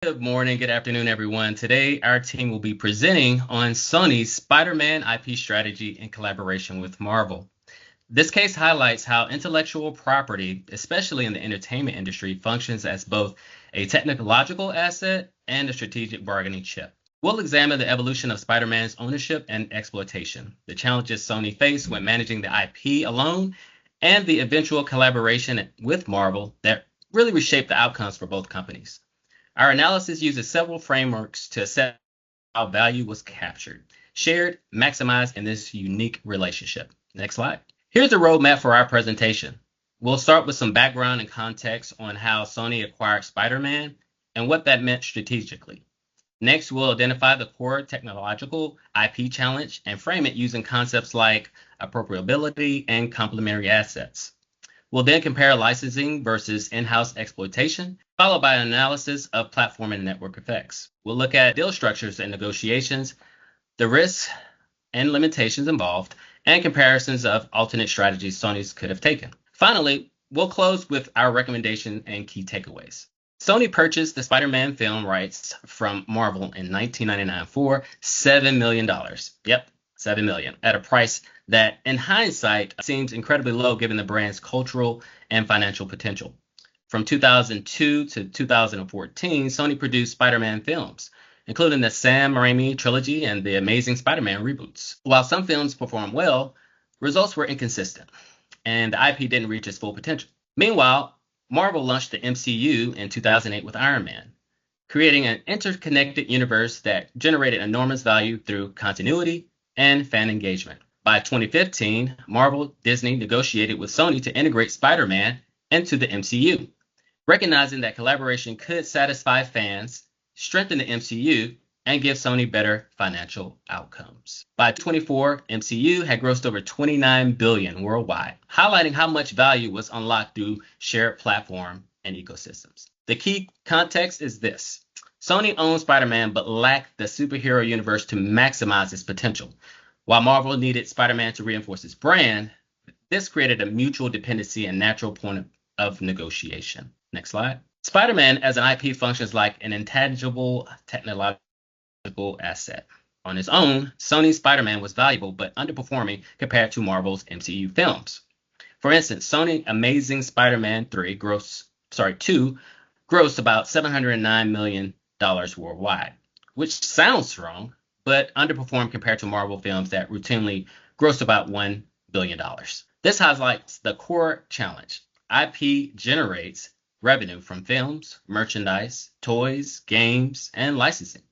Good morning, good afternoon, everyone. Today, our team will be presenting on Sony's Spider-Man IP strategy in collaboration with Marvel. This case highlights how intellectual property, especially in the entertainment industry, functions as both a technological asset and a strategic bargaining chip. We'll examine the evolution of Spider-Man's ownership and exploitation, the challenges Sony faced when managing the IP alone, and the eventual collaboration with Marvel that really reshaped the outcomes for both companies. Our analysis uses several frameworks to assess how value was captured, shared, maximized in this unique relationship. Next slide. Here's the roadmap for our presentation. We'll start with some background and context on how Sony acquired Spider-Man and what that meant strategically. Next, we'll identify the core technological IP challenge and frame it using concepts like appropriability and complementary assets. We'll then compare licensing versus in-house exploitation, followed by an analysis of platform and network effects. We'll look at deal structures and negotiations, the risks and limitations involved, and comparisons of alternate strategies Sony could have taken. Finally, we'll close with our recommendation and key takeaways. Sony purchased the Spider-Man film rights from Marvel in 1999 for $7 million. Yep, $7 million, at a price that, in hindsight, seems incredibly low given the brand's cultural and financial potential. From 2002 to 2014, Sony produced Spider-Man films, including the Sam Raimi trilogy and the Amazing Spider-Man reboots. While some films performed well, results were inconsistent, and the IP didn't reach its full potential. Meanwhile, Marvel launched the MCU in 2008 with Iron Man, creating an interconnected universe that generated enormous value through continuity and fan engagement. By 2015, Marvel Disney negotiated with Sony to integrate Spider-Man into the MCU, recognizing that collaboration could satisfy fans, strengthen the MCU, and give Sony better financial outcomes. By 2024, MCU had grossed over $29 billion worldwide, highlighting how much value was unlocked through shared platform and ecosystems. The key context is this. Sony owned Spider-Man but lacked the superhero universe to maximize its potential. While Marvel needed Spider-Man to reinforce its brand, this created a mutual dependency and natural point of negotiation. Next slide. Spider-Man as an IP functions like an intangible technological asset. On its own, Sony's Spider-Man was valuable but underperforming compared to Marvel's MCU films. For instance, Sony Amazing Spider-Man 2 grossed about $709 million worldwide, which sounds strong, but underperformed compared to Marvel films that routinely grossed about $1 billion. This highlights the core challenge. IP generates revenue from films, merchandise, toys, games, and licensing.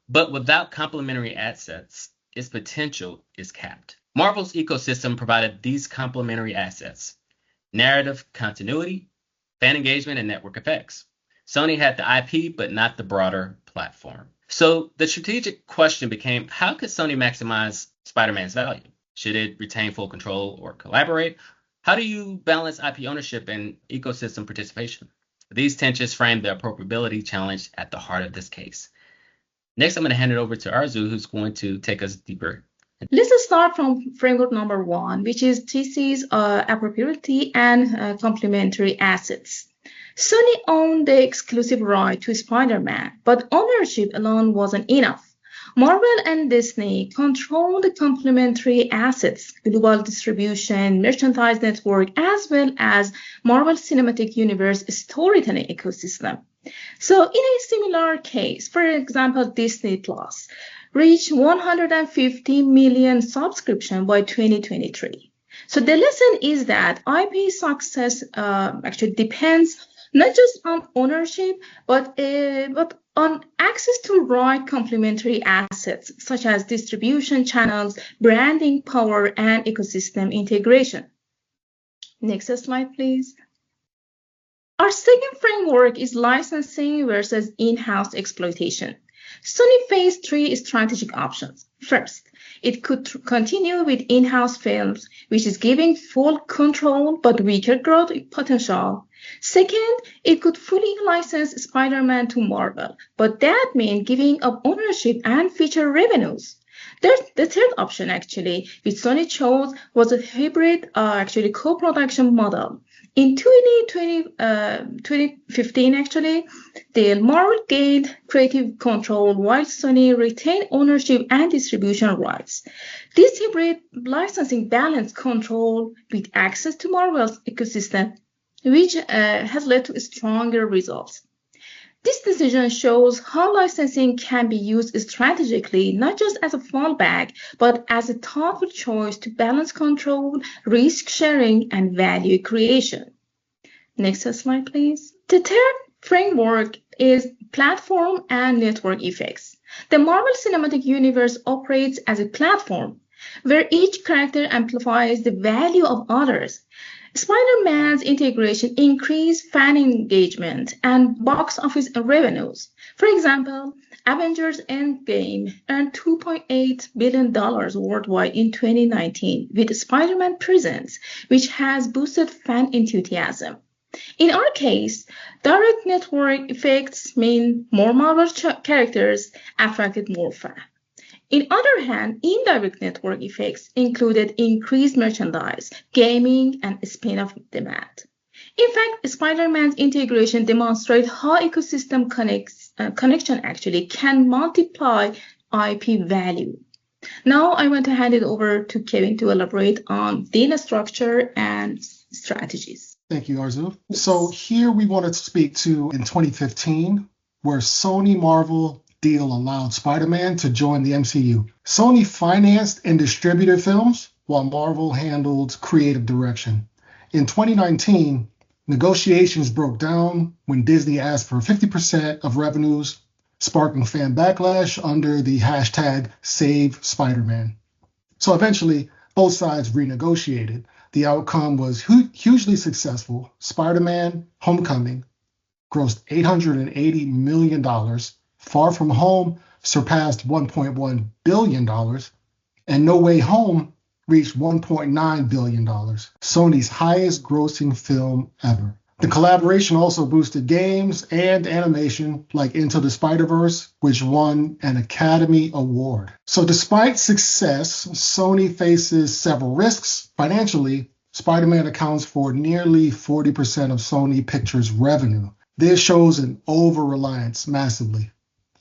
But without complementary assets, its potential is capped. Marvel's ecosystem provided these complementary assets: narrative continuity, fan engagement, and network effects. Sony had the IP, but not the broader platform. So the strategic question became, how could Sony maximize Spider-Man's value? Should it retain full control or collaborate? How do you balance IP ownership and ecosystem participation? These tensions frame the appropriability challenge at the heart of this case. Next, I'm going to hand it over to Arzu, who's going to take us deeper. Let's start from framework number 1, which is TC's appropriability and complementary assets. Sony owned the exclusive right to Spider-Man, but ownership alone wasn't enough. Marvel and Disney controlled the complementary assets, global distribution, merchandise network, as well as Marvel Cinematic Universe storytelling ecosystem. So in a similar case, for example, Disney Plus reached 150 million subscription by 2023. So the lesson is that IP success actually depends not just on ownership, but on access to right complementary assets, such as distribution channels, branding power, and ecosystem integration. Next slide, please. Our second framework is licensing versus in-house exploitation. Sony faced 3 strategic options. First, it could continue with in-house films, which is giving full control but weaker growth potential. Second, it could fully license Spider-Man to Marvel, but that meant giving up ownership and future revenues. The third option, actually, which Sony chose, was a hybrid, co-production model. In 2015, actually, the Marvel gained creative control while Sony retained ownership and distribution rights. This hybrid licensing balanced control with access to Marvel's ecosystem, which has led to stronger results. This decision shows how licensing can be used strategically, not just as a fallback, but as a thoughtful choice to balance control, risk sharing, and value creation. Next slide, please. The third framework is platform and network effects. The Marvel Cinematic Universe operates as a platform where each character amplifies the value of others. Spider-Man's integration increased fan engagement and box office revenues. For example, Avengers Endgame earned $2.8 billion worldwide in 2019 with Spider-Man Presents, which has boosted fan enthusiasm. In our case, direct network effects mean more Marvel characters attracted more fans. On the other hand, indirect network effects included increased merchandise, gaming, and spin-off demand. In fact, Spider-Man's integration demonstrates how ecosystem connection actually can multiply IP value. Now I want to hand it over to Kevin to elaborate on deal structure and strategies. Thank you, Arzu. So here we wanted to speak to in 2015, where Sony Marvel deal allowed Spider-Man to join the MCU. Sony financed and distributed films, while Marvel handled creative direction. In 2019, negotiations broke down when Disney asked for 50% of revenues, sparking fan backlash under the hashtag Save Spider-Man. So eventually, both sides renegotiated. The outcome was hugely successful. Spider-Man Homecoming grossed $880 million. Far From Home surpassed $1.1 billion, and No Way Home reached $1.9 billion, Sony's highest grossing film ever. The collaboration also boosted games and animation like Into the Spider-Verse, which won an Academy Award. So despite success, Sony faces several risks. Financially, Spider-Man accounts for nearly 40% of Sony Pictures' revenue. This shows an over-reliance massively.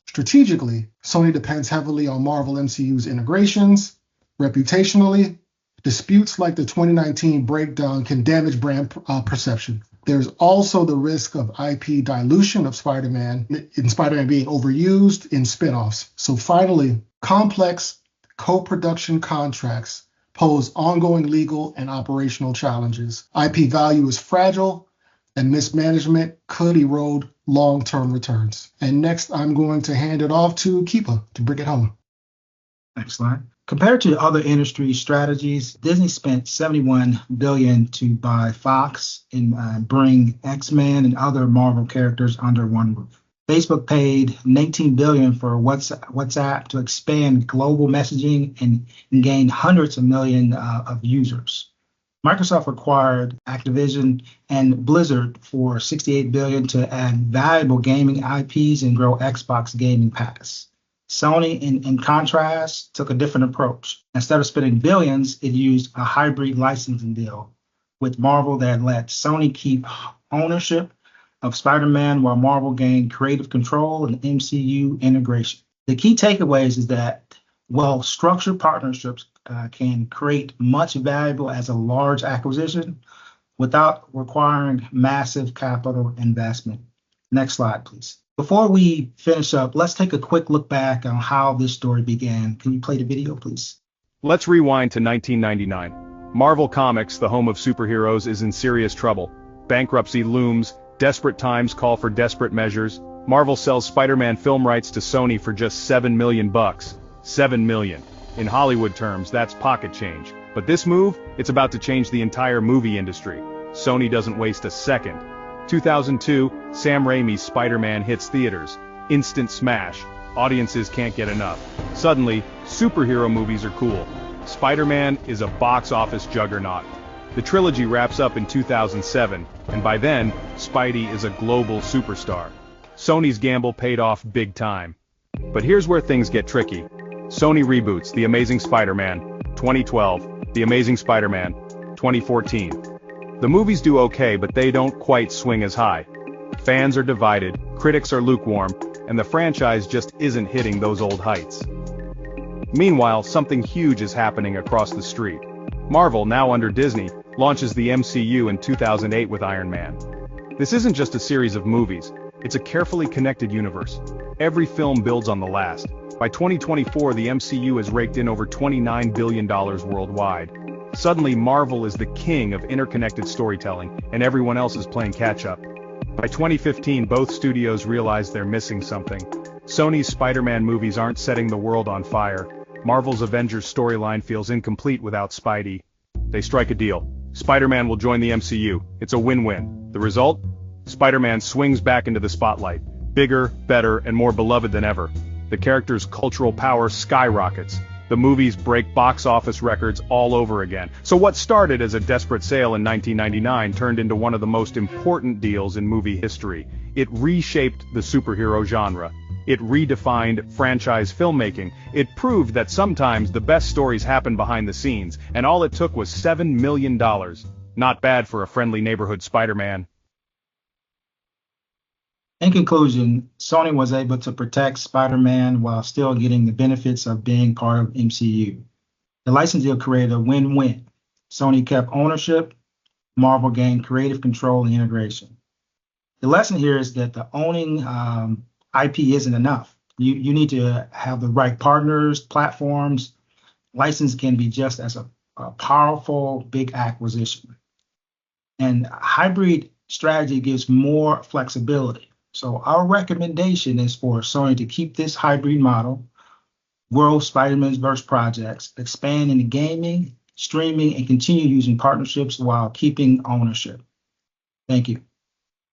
Strategically, Sony depends heavily on Marvel MCU's integrations. Reputationally, disputes like the 2019 breakdown can damage brand perception. There's also the risk of IP dilution of Spider-Man, in Spider-Man being overused in spin-offs. So finally, complex co-production contracts pose ongoing legal and operational challenges. IP value is fragile, and mismanagement could erode long-term returns. And next, I'm going to hand it off to Keepa to bring it home. Next slide. Compared to other industry strategies, Disney spent $71 billion to buy Fox and bring X-Men and other Marvel characters under one roof. Facebook paid $19 billion for WhatsApp to expand global messaging and gain hundreds of millions of users. Microsoft acquired Activision and Blizzard for $68 billion to add valuable gaming IPs and grow Xbox Gaming Pass. Sony, in contrast, took a different approach. Instead of spending billions, it used a hybrid licensing deal with Marvel that let Sony keep ownership of Spider-Man while Marvel gained creative control and MCU integration. The key takeaways is that well-structured partnerships can create much valuable as a large acquisition without requiring massive capital investment. Next slide, please. Before we finish up, let's take a quick look back on how this story began. Can you play the video, please? Let's rewind to 1999. Marvel Comics, the home of superheroes, is in serious trouble. Bankruptcy looms, desperate times call for desperate measures. Marvel sells Spider-Man film rights to Sony for just $7 million. $7 million. In Hollywood terms, that's pocket change. But this move, it's about to change the entire movie industry. Sony doesn't waste a second. 2002, Sam Raimi's Spider-Man hits theaters. Instant smash. Audiences can't get enough. Suddenly, superhero movies are cool. Spider-Man is a box office juggernaut. The trilogy wraps up in 2007, and by then, Spidey is a global superstar. Sony's gamble paid off big time. But here's where things get tricky. Sony reboots The Amazing Spider-Man 2012, The Amazing Spider-Man 2014. The movies do okay, but they don't quite swing as high. Fans are divided, critics are lukewarm, and the franchise just isn't hitting those old heights. Meanwhile, something huge is happening across the street. Marvel, now under Disney, launches the MCU in 2008 with Iron Man. This isn't just a series of movies, it's a carefully connected universe. Every film builds on the last. By 2024, the MCU has raked in over $29 billion worldwide. Suddenly, Marvel is the king of interconnected storytelling, and everyone else is playing catch-up. By 2015, both studios realized they're missing something. Sony's Spider-Man movies aren't setting the world on fire. Marvel's Avengers storyline feels incomplete without Spidey. They strike a deal. Spider-Man will join the MCU. It's a win-win. The result? Spider-Man swings back into the spotlight. Bigger, better, and more beloved than ever. The character's cultural power skyrockets. The movies break box office records all over again. So what started as a desperate sale in 1999 turned into one of the most important deals in movie history. It reshaped the superhero genre. It redefined franchise filmmaking. It proved that sometimes the best stories happen behind the scenes, and all it took was $7 million. Not bad for a friendly neighborhood Spider-Man. In conclusion, Sony was able to protect Spider-Man while still getting the benefits of being part of MCU. The license deal created a win-win. Sony kept ownership, Marvel gained creative control and integration. The lesson here is that the owning IP isn't enough. You need to have the right partners, platforms. License can be just as a powerful, big acquisition. And hybrid strategy gives more flexibility. So our recommendation is for Sony to keep this hybrid model, grow Spider-Man's verse projects, expand into gaming, streaming, and continue using partnerships while keeping ownership. Thank you.